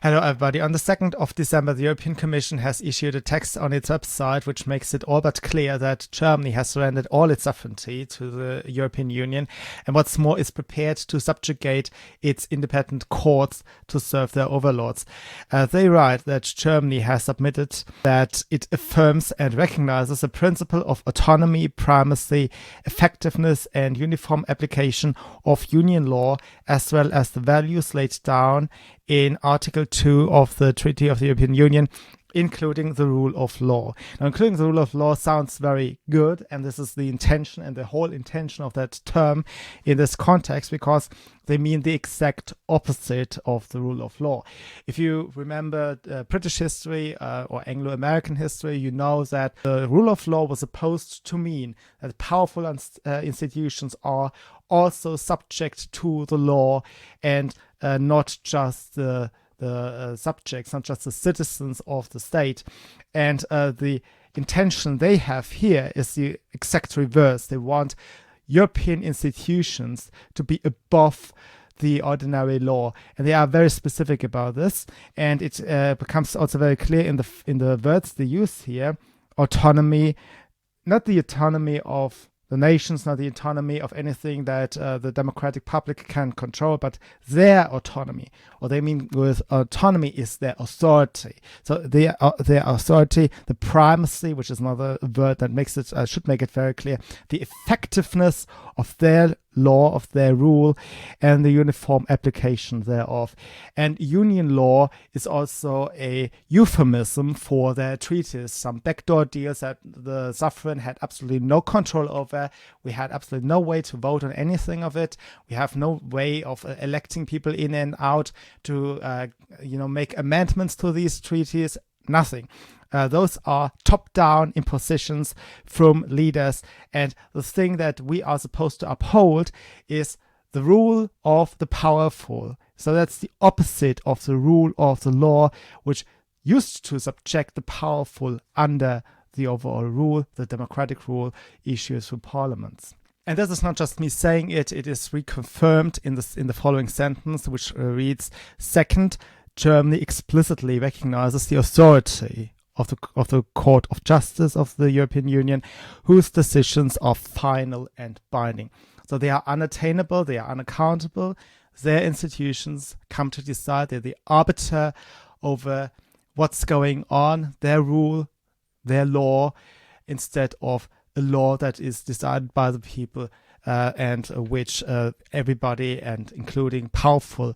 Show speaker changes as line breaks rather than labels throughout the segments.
Hello, everybody. On the 2nd of December, the European Commission has issued a text on its website which makes it all but clear that Germany has surrendered all its sovereignty to the European Union and what's more is prepared to subjugate its independent courts to serve their overlords. They write that Germany has submitted that it affirms and recognizes the principle of autonomy, primacy, effectiveness and uniform application of union law, as well as the values laid down in Article 2 of the Treaty of the European Union, including the rule of law. Now, including the rule of law sounds very good, and this is the intention and the whole intention of that term in this context, because they mean the exact opposite of the rule of law. If you remember British history or Anglo-American history, you know that the rule of law was supposed to mean that powerful institutions are also subject to the law and not just the subjects, not just the citizens of the state. And the intention they have here is the exact reverse. They want European institutions to be above the ordinary law, and they are very specific about this. And it becomes also very clear in the words they use here: autonomy, not the autonomy of the nations, not the autonomy of anything that the democratic public can control, but their autonomy. What they mean with autonomy is their authority. So their authority, the primacy, which is another word that makes it should make it very clear, the effectiveness of their law, of their rule, and the uniform application thereof. And union law is also a euphemism for their treaties, some backdoor deals that the sovereign had absolutely no control over. We had absolutely no way to vote on anything of it. We have no way of electing people in and out to make amendments to these treaties. Nothing. Those are top-down impositions from leaders, and the thing that we are supposed to uphold is the rule of the powerful. So that's the opposite of the rule of the law, which used to subject the powerful under the overall rule, the democratic rule issued through parliaments. And this is not just me saying it, it is reconfirmed in the following sentence, which reads: second, Germany explicitly recognizes the authority of the Court of Justice of the European Union, whose decisions are final and binding. So they are unattainable, they are unaccountable. Their institutions come to decide. They're the arbiter over what's going on, their rule, their law, instead of a law that is decided by the people and which everybody, and including powerful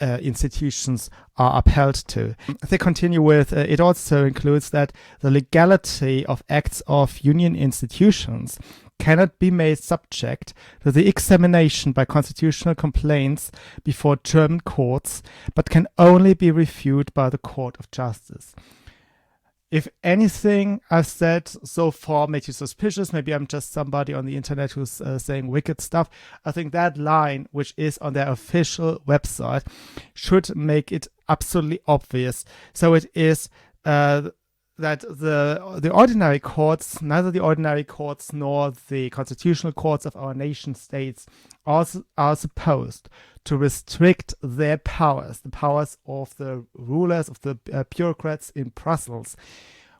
institutions, are upheld to. They continue with, it also includes that the legality of acts of union institutions cannot be made subject to the examination by constitutional complaints before German courts, but can only be reviewed by the Court of Justice. If anything I've said so far made you suspicious, maybe I'm just somebody on the internet who's saying wicked stuff, I think that line, which is on their official website, should make it absolutely obvious. So it is that the ordinary courts, neither the ordinary courts nor the constitutional courts of our nation states are supposed to restrict their powers, the powers of the rulers, of the bureaucrats in Brussels.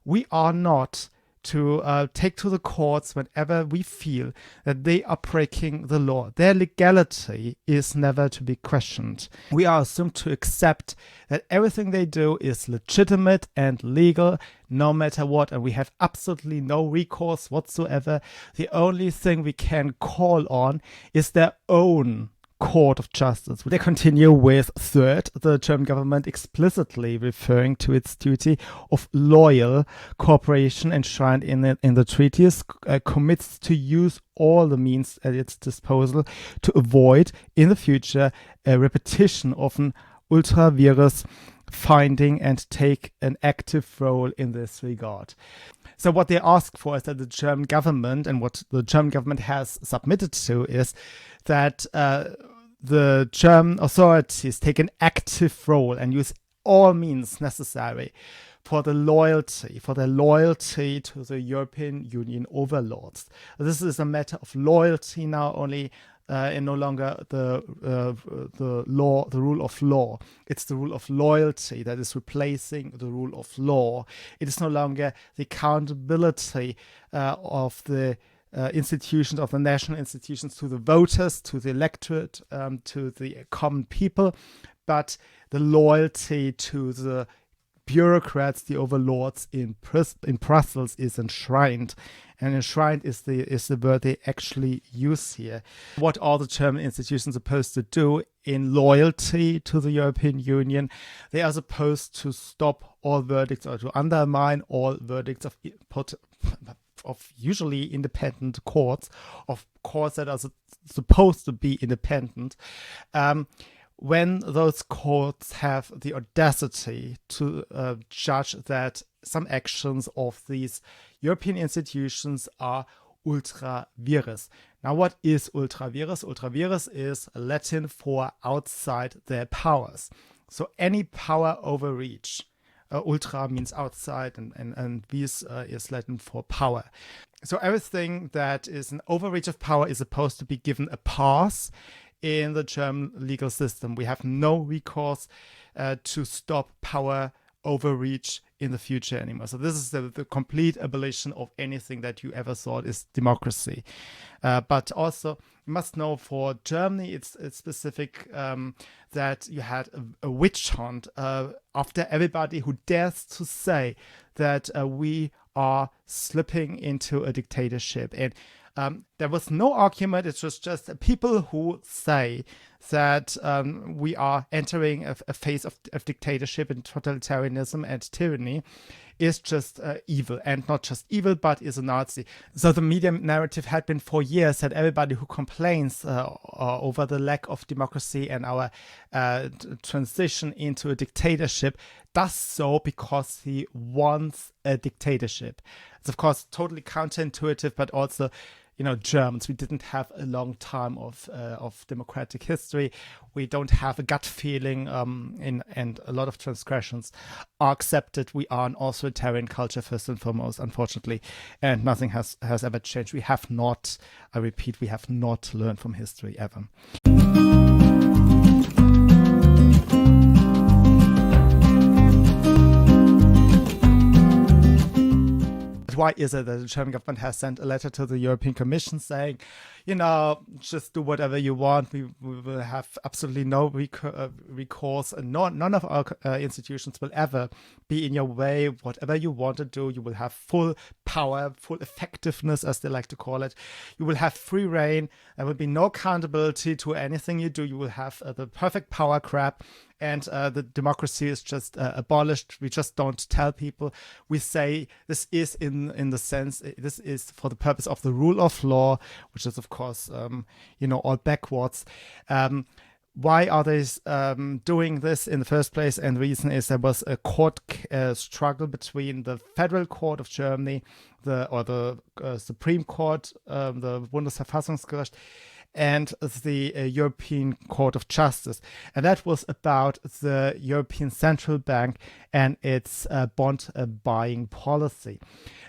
We are not to take to the courts whenever we feel that they are breaking the law. Their legality is never to be questioned. We are assumed to accept that everything they do is legitimate and legal, no matter what, and we have absolutely no recourse whatsoever. The only thing we can call on is their own Court of Justice. They continue with, third, the German government explicitly referring to its duty of loyal cooperation enshrined in the treaties, commits to use all the means at its disposal to avoid in the future a repetition of an ultra vires finding and take an active role in this regard. So what they ask for is that the German government, and what the German government has submitted to, is that the German authorities take an active role and use all means necessary for their loyalty to the European Union overlords. This is a matter of loyalty now only. and no longer the rule of law. It's the rule of loyalty that is replacing the rule of law. It is no longer the accountability of the institutions, of the national institutions, to the voters, to the electorate, to the common people, but the loyalty to the bureaucrats, the overlords in Brussels, is enshrined. And enshrined is the word they actually use here. What are the German institutions supposed to do in loyalty to the European Union? They are supposed to stop all verdicts, or to undermine all verdicts of usually independent courts, of courts that are supposed to be independent. When those courts have the audacity to judge that some actions of these European institutions are ultra vires. Now, what is ultra vires? Ultra vires is Latin for outside their powers. So any power overreach. Ultra means outside, and vis is Latin for power. So everything that is an overreach of power is supposed to be given a pass in the German legal system. We have no recourse to stop power overreach in the future anymore. So this is the complete abolition of anything that you ever thought is democracy. But also, you must know, for Germany, it's specific that you had a witch hunt after everybody who dares to say that we are slipping into a dictatorship. And there was no argument. It was just people who say that we are entering a phase of dictatorship and totalitarianism and tyranny is just evil, and not just evil, but is a Nazi. So the media narrative had been for years that everybody who complains over the lack of democracy and our transition into a dictatorship does so because he wants a dictatorship. It's of course totally counterintuitive, but also, Germans, we didn't have a long time of democratic history. We don't have a gut feeling, and a lot of transgressions are accepted. We are an authoritarian culture first and foremost, unfortunately, and nothing has ever changed. We have not, I repeat, we have not learned from history ever. Why is it that the German government has sent a letter to the European Commission saying, just do whatever you want. We will have absolutely no recourse, and none of our institutions will ever be in your way. Whatever you want to do, you will have full power, full effectiveness, as they like to call it. You will have free reign. There will be no accountability to anything you do. You will have the perfect power grab. And the democracy is just abolished. We just don't tell people. We say this is in the sense, this is for the purpose of the rule of law, which is of course, all backwards. Why are they doing this in the first place? And the reason is there was a court struggle between the Federal Court of Germany, the Supreme Court, the Bundesverfassungsgericht, and the European Court of Justice. And that was about the European Central Bank and its bond buying policy.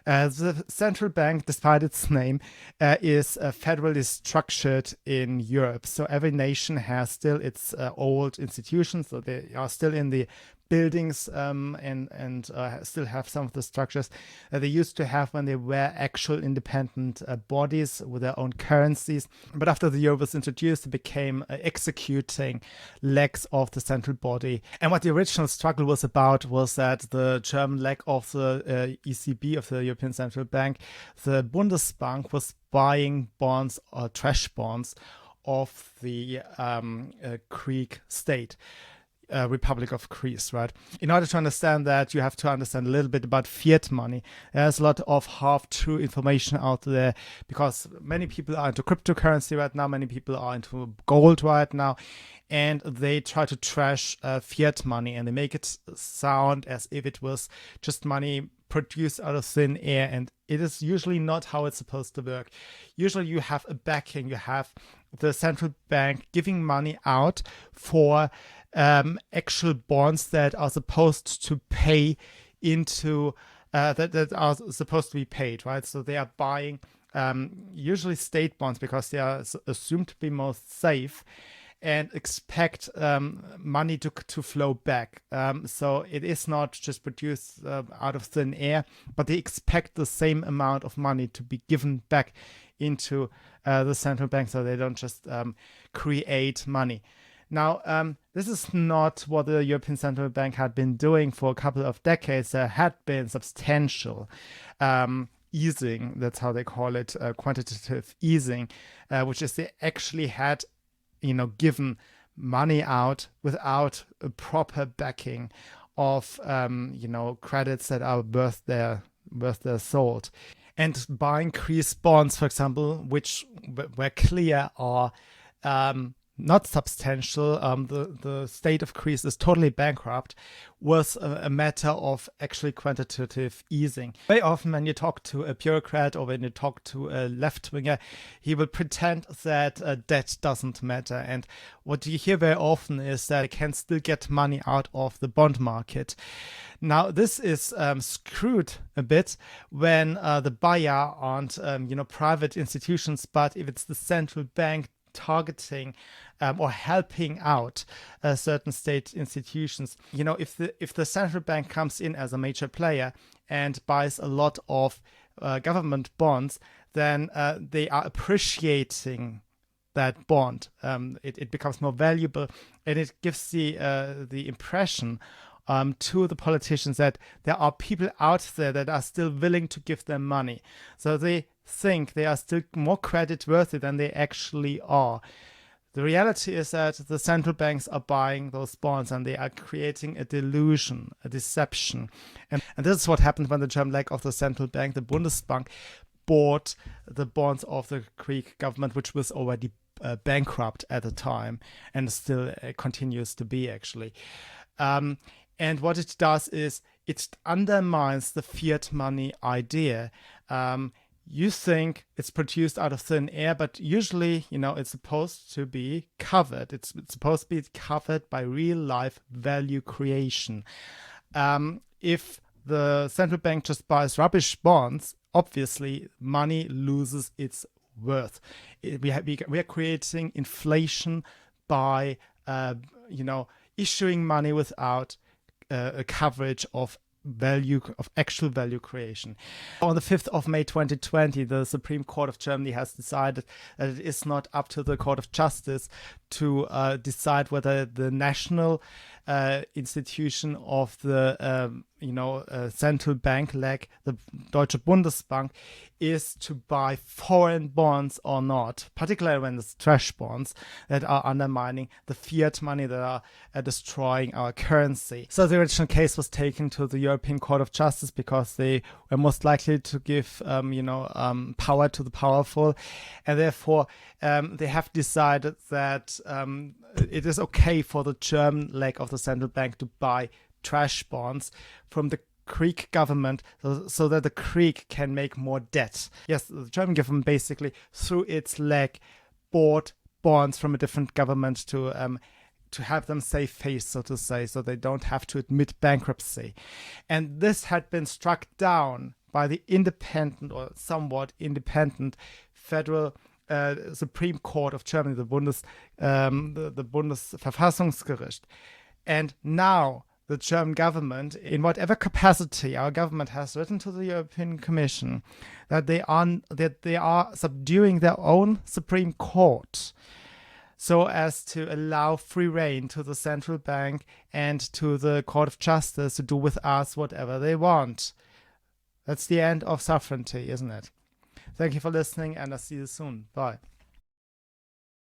The central bank, despite its name, is federally structured in Europe. So every nation has still its old institutions, so they are still in the buildings and still have some of the structures they used to have when they were actual independent bodies with their own currencies. But after the euro was introduced, it became executing legs of the central body. And what the original struggle was about was that the German leg of the ECB, of the European Central Bank, the Bundesbank, was buying bonds or trash bonds of the Greek state. Republic of Greece, right? In order to understand that, you have to understand a little bit about fiat money. There's a lot of half-true information out there because many people are into cryptocurrency right now, many people are into gold right now, and they try to trash fiat money, and they make it sound as if it was just money produced out of thin air, and it is usually not how it's supposed to work. Usually you have a backing, you have the central bank giving money out for actual bonds that are supposed to pay into that are supposed to be paid, right? So they are buying usually state bonds, because they are assumed to be most safe, and expect money to flow back. So it is not just produced out of thin air, but they expect the same amount of money to be given back into the central bank, so they don't just create money. Now, this is not what the European Central Bank had been doing for a couple of decades. There had been substantial easing, that's how they call it, quantitative easing, which is they actually had given money out without a proper backing of credits that are worth their salt. And by increased bonds, for example, which were clear are not substantial, the state of Greece is totally bankrupt, was a matter of actually quantitative easing. Very often when you talk to a bureaucrat or when you talk to a left-winger, he will pretend that debt doesn't matter. And what you hear very often is that they can still get money out of the bond market. Now, this is screwed a bit when the buyer aren't private institutions, but if it's the central bank targeting or helping out certain state institutions. If the central bank comes in as a major player and buys a lot of government bonds, then they are appreciating that bond. It becomes more valuable, and it gives the impression to the politicians that there are people out there that are still willing to give them money. So they think they are still more credit worthy than they actually are. The reality is that the central banks are buying those bonds, and they are creating a delusion, a deception. And this is what happened when the German leg of the central bank, the Bundesbank, bought the bonds of the Greek government, which was already bankrupt at the time and still continues to be, actually. And what it does is it undermines the fiat money idea. You think it's produced out of thin air, but usually, it's supposed to be covered. It's supposed to be covered by real life value creation. If the central bank just buys rubbish bonds, obviously money loses its worth. We are creating inflation by, issuing money without a coverage of actual value creation. On the 5th of May 2020, the Supreme Court of Germany has decided that it is not up to the Court of Justice to decide whether the national institution of the central bank leg, the Deutsche Bundesbank, is to buy foreign bonds or not, particularly when it's trash bonds that are undermining the fiat money, that are destroying our currency. So the original case was taken to the European Court of Justice because they were most likely to give power to the powerful, and therefore they have decided that it is okay for the German leg of the central bank to buy trash bonds from the Greek government so that the Greek can make more debt. Yes, the German government basically, through its leg, bought bonds from a different government to have them save face, so to say, so they don't have to admit bankruptcy. And this had been struck down by the independent or somewhat independent federal Supreme Court of Germany, the Bundesverfassungsgericht. And now the German government, in whatever capacity our government has written to the European Commission, that they are subduing their own Supreme Court so as to allow free rein to the central bank and to the Court of Justice to do with us whatever they want. That's the end of sovereignty, isn't it? Thank you for listening, and I'll see you soon. Bye.